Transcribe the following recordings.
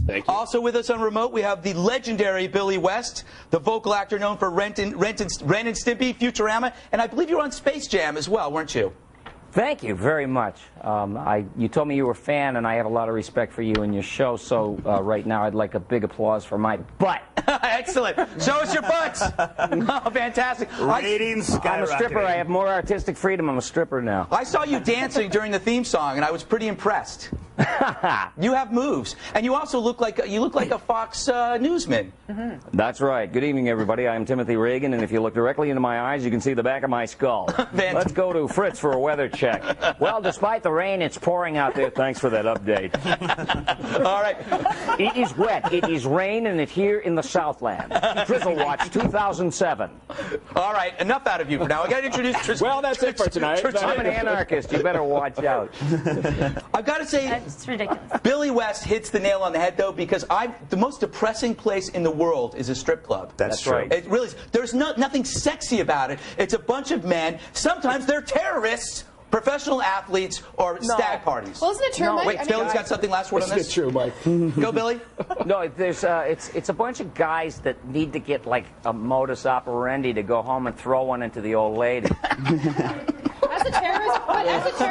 Thank you. Also with us on remote, we have the legendary Billy West, the vocal actor known for Ren and Stimpy, Futurama, and I believe you were on Space Jam as well, weren't you? Thank you very much. You told me you were a fan, and I have a lot of respect for you and your show, so right now I'd like a big applause for my butt. Excellent. Show us your butts. Oh, fantastic. Ratings skyrocketing. I'm a stripper. I have more artistic freedom. I'm a stripper now. I saw you dancing during the theme song, and I was pretty impressed. You have moves, and you also look like a Fox newsman. Mm-hmm. That's right. Good evening, everybody. I'm Timothy Reagan, and if you look directly into my eyes, you can see the back of my skull. Let's go to Fritz for a weather check. Well, despite the rain, it's pouring out there. Thanks for that update. All right. It is wet. It is rain, and it's here in the Southland. Drizzle Watch 2007. All right. Enough out of you for now. I got to introduce Tristan. Well, that's it for tonight. I'm an anarchist. You better watch out. I've got to say, it's ridiculous. Billy West hits the nail on the head, though, because the most depressing place in the world is a strip club. That's right. It really is. There's nothing sexy about it. It's a bunch of men. Sometimes they're terrorists, professional athletes, or stag parties. Well, isn't it true, Mike? Wait, Billy's got something last word on this? It's true, Mike. Go, Billy. No, it's a bunch of guys that need to get like a modus operandi to go home and throw one into the old lady. As a terrorist,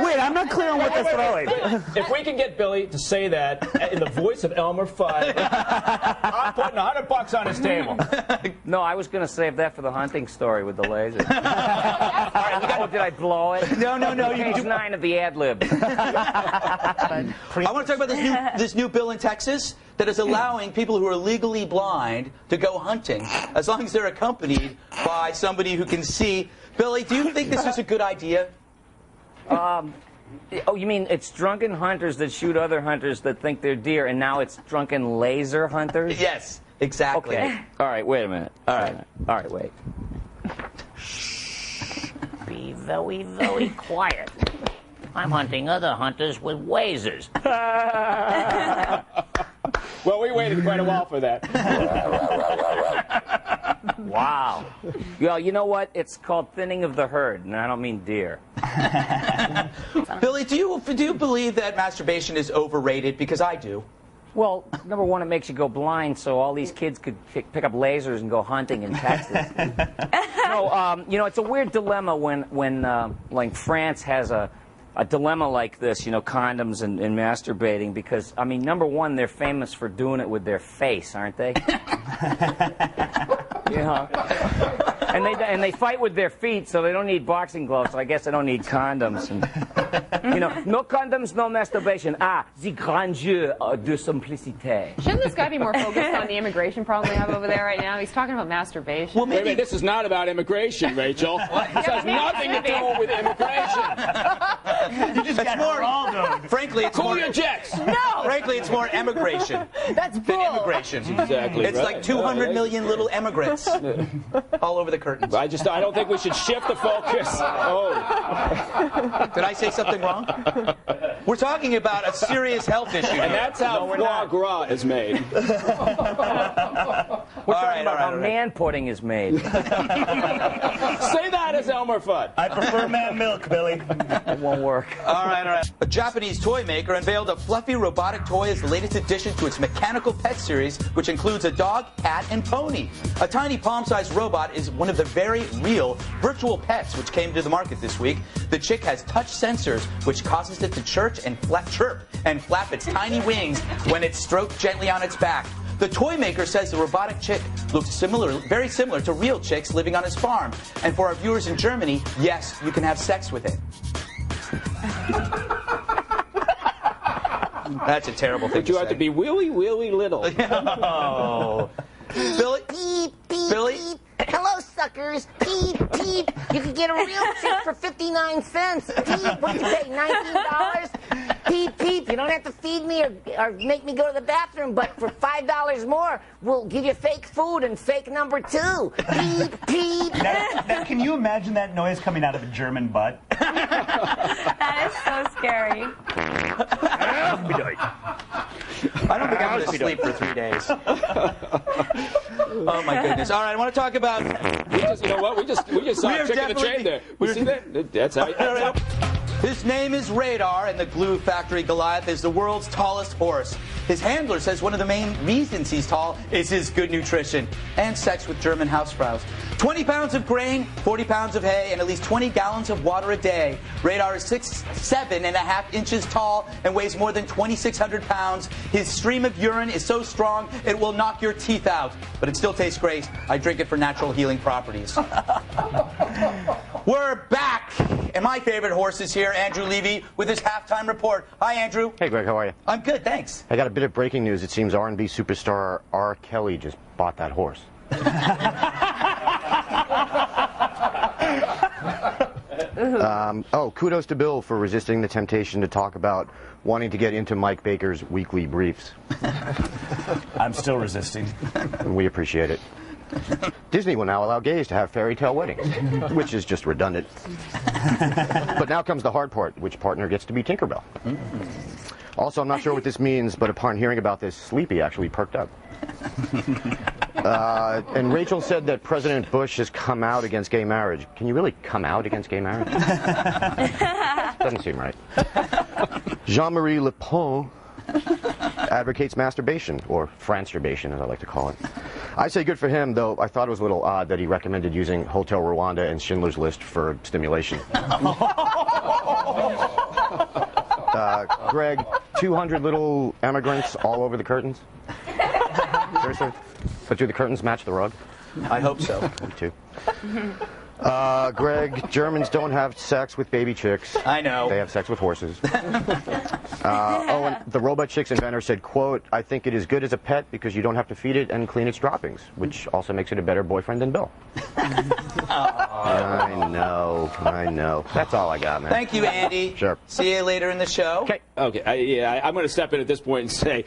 Wait, I'm not clear on what they're throwing. If we can get Billy to say that in the voice of Elmer Fudd, I'm putting $100 on his table. No, I was going to save that for the hunting story with the laser. Did I blow it? No. Page 9 of the ad lib. I want to talk about this new bill in Texas that is allowing people who are legally blind to go hunting as long as they're accompanied by somebody who can see. Billy, do you think this is a good idea? Oh, you mean it's drunken hunters that shoot other hunters that think they're deer, and now it's drunken laser hunters? Yes, exactly. Okay. All right, wait a minute. All right. All right, wait. Shh. Be very, very quiet. I'm hunting other hunters with lasers. Well, we waited quite a while for that. Wow. Well, you know what? It's called thinning of the herd, and I don't mean deer. Billy, do you believe that masturbation is overrated? Because I do. Well, number one, it makes you go blind, so all these kids could pick up lasers and go hunting in Texas. No, you know, it's a weird dilemma when like France has a dilemma like this, you know, condoms and masturbating, because, I mean, number one, they're famous for doing it with their face, aren't they? Yeah. And they fight with their feet, so they don't need boxing gloves, so I guess they don't need condoms. And, you know, no condoms, no masturbation. Ah, the grand jeu de simplicité. Shouldn't this guy be more focused on the immigration problem we have over there right now? He's talking about masturbation. Well, Wait a minute, this is not about immigration, Rachel. This has nothing to do with immigration. You just got her all, dude. Frankly, it's Cool more your jets. No! Frankly, it's more emigration That's than bull. immigration. Exactly. It's right. like 200 million little emigrants all over the curtains. I don't think we should shift the focus. Oh. Did I say something wrong? We're talking about a serious health issue. And that's how foie gras is made. We're talking about how man pudding is made. Say that as Elmer Fudd. I prefer man milk, Billy. It won't work. All right. A Japanese toy maker unveiled a fluffy robotic toy as the latest addition to its mechanical pet series, which includes a dog, cat, and pony. A tiny palm-sized robot is one of the very real virtual pets which came to the market this week. The chick has touch sensors, which causes it to chirp and flap its tiny wings when it's stroked gently on its back. The toy maker says the robotic chick looks very similar to real chicks living on his farm. And for our viewers in Germany, yes, you can have sex with it. That's a terrible thing But you have to be really, really little. Oh. Billy? Beep, beep, Billy? beep. Hello, suckers. Beep, beep. You can get a real chick for 59 cents. Beep. What did you pay, $19? Beep, beep. You don't have to feed me or make me go to the bathroom, but for $5 more, we'll give you fake food and fake number 2. Beep, beep. Now, can you imagine that noise coming out of a German butt? That is so scary. I don't think I'm going to sleep for 3 days. Oh, my goodness. All right, I want to talk about... You know what? We just saw a chick in the chain there. You see that? That's how you... His name is Radar, and the glue factory Goliath is the world's tallest horse. His handler says one of the main reasons he's tall is his good nutrition and sex with German housefraus. 20 pounds of grain, 40 pounds of hay, and at least 20 gallons of water a day. Radar is 7.5 inches tall and weighs more than 2,600 pounds. His stream of urine is so strong it will knock your teeth out, but it still tastes great. I drink it for natural healing properties. We're back, and my favorite horse is here, Andrew Levy, with his halftime report. Hi, Andrew. Hey, Greg, how are you? I'm good, thanks. I got a bit of breaking news. It seems R&B superstar R. Kelly just bought that horse. Kudos to Bill for resisting the temptation to talk about wanting to get into Mike Baker's weekly briefs. I'm still resisting. And we appreciate it. Disney will now allow gays to have fairy tale weddings, which is just redundant. But now comes the hard part. Which partner gets to be Tinkerbell? Also, I'm not sure what this means, but upon hearing about this, Sleepy actually perked up. And Rachel said that President Bush has come out against gay marriage. Can you really come out against gay marriage? Doesn't seem right. Jean-Marie Le Pen advocates masturbation, or fransturbation, as I like to call it. I say good for him, though I thought it was a little odd that he recommended using Hotel Rwanda and Schindler's List for stimulation. Greg, 200 little emigrants all over the curtains? Seriously? But do the curtains match the rug? I hope so. Me too. Greg, Germans don't have sex with baby chicks. I know. They have sex with horses. And the robot chick's inventor said, quote, I think it is good as a pet because you don't have to feed it and clean its droppings, which also makes it a better boyfriend than Bill. I know. That's all I got, man. Thank you, Andy. Sure. See you later in the show. Okay. I'm going to step in at this point and say,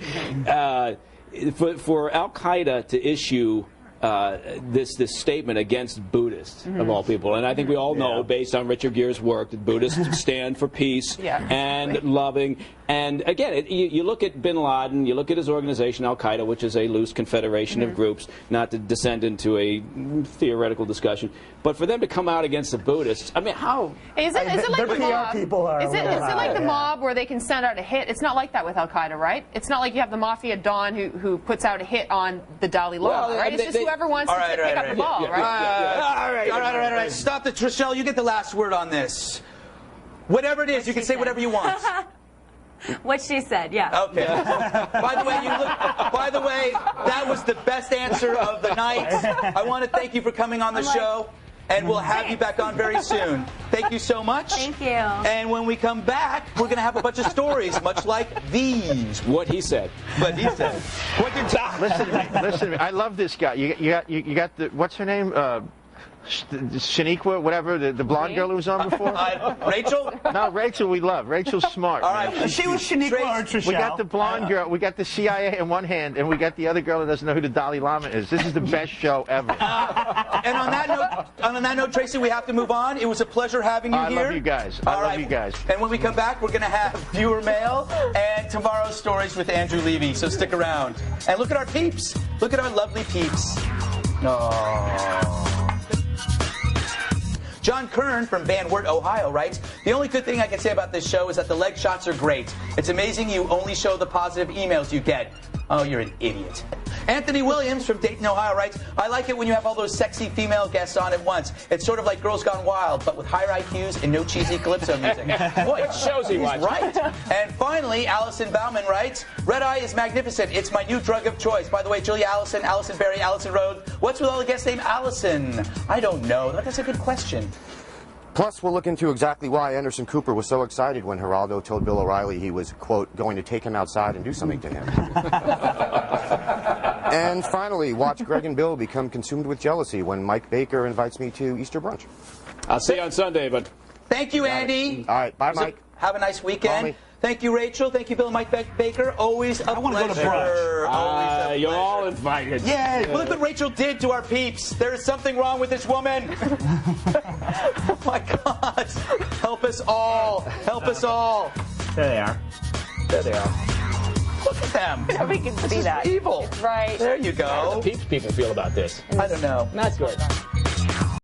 for Al Qaeda to issue this statement against Buddhists, of all people, and I think we all know, based on Richard Gere's work, that Buddhists stand for peace and loving. And again, you look at Bin Laden, you look at his organization, Al Qaeda, which is a loose confederation of groups, not to descend into a theoretical discussion, but for them to come out against the Buddhists, I mean, how? Is it like the mob? People are Is it like the mob where they can send out a hit? It's not like that with Al Qaeda, right? It's not like you have the mafia Don who puts out a hit on the Dalai Lama, right? It's just whoever wants to pick up the ball, right? All right. Stop the Trishelle. You get the last word on this. Whatever it is, you can say whatever you want. What she said, yeah. Okay. By the way, that was the best answer of the night. I want to thank you for coming on the show, and we'll have you back on very soon. Thank you so much. Thank you. And when we come back, we're going to have a bunch of stories, much like these. What he said. What he said. Listen to me. I love this guy. You got the, what's her name? Shaniqua, whatever, the blonde girl who was on before? Rachel? No, Rachel we love. Rachel's smart. All right. Man. She was Shaniqua or Trishelle. We got the blonde girl, we got the CIA in one hand, and we got the other girl that doesn't know who the Dalai Lama is. This is the best show ever. And on that note, Tracy, we have to move on. It was a pleasure having you here. I love you guys. I love you guys. And when we come back, we're going to have viewer mail and tomorrow's stories with Andrew Levy. So stick around. And look at our peeps. Look at our lovely peeps. Aww. John Kern from Van Wert, Ohio writes, the only good thing I can say about this show is that the leg shots are great. It's amazing you only show the positive emails you get. Oh, you're an idiot. Anthony Williams from Dayton, Ohio writes, I like it when you have all those sexy female guests on at once. It's sort of like Girls Gone Wild, but with higher IQs and no cheesy calypso music. Boy, it shows he watched. Right. And finally, Allison Bauman writes, Red Eye is magnificent. It's my new drug of choice. By the way, Julia Allison, Allison Berry, Allison Rhodes. What's with all the guests named Allison? I don't know. That's a good question. Plus, we'll look into exactly why Anderson Cooper was so excited when Geraldo told Bill O'Reilly he was, quote, going to take him outside and do something to him. And finally, watch Greg and Bill become consumed with jealousy when Mike Baker invites me to Easter brunch. I'll see you on Sunday, but... Thank you, Andy. All right, bye, Mike. Have a nice weekend. Thank you, Rachel. Thank you, Bill and Mike Baker. Always a pleasure. I want to go to brunch. You're all invited. Yeah. Well, look what Rachel did to our peeps. There is something wrong with this woman. Oh, my God. Help us all. Help us all. There they are. There they are. Look at them. Yeah, we can see that. Evil. Right. There you go. How do the peeps people feel about this? I don't know. Not good.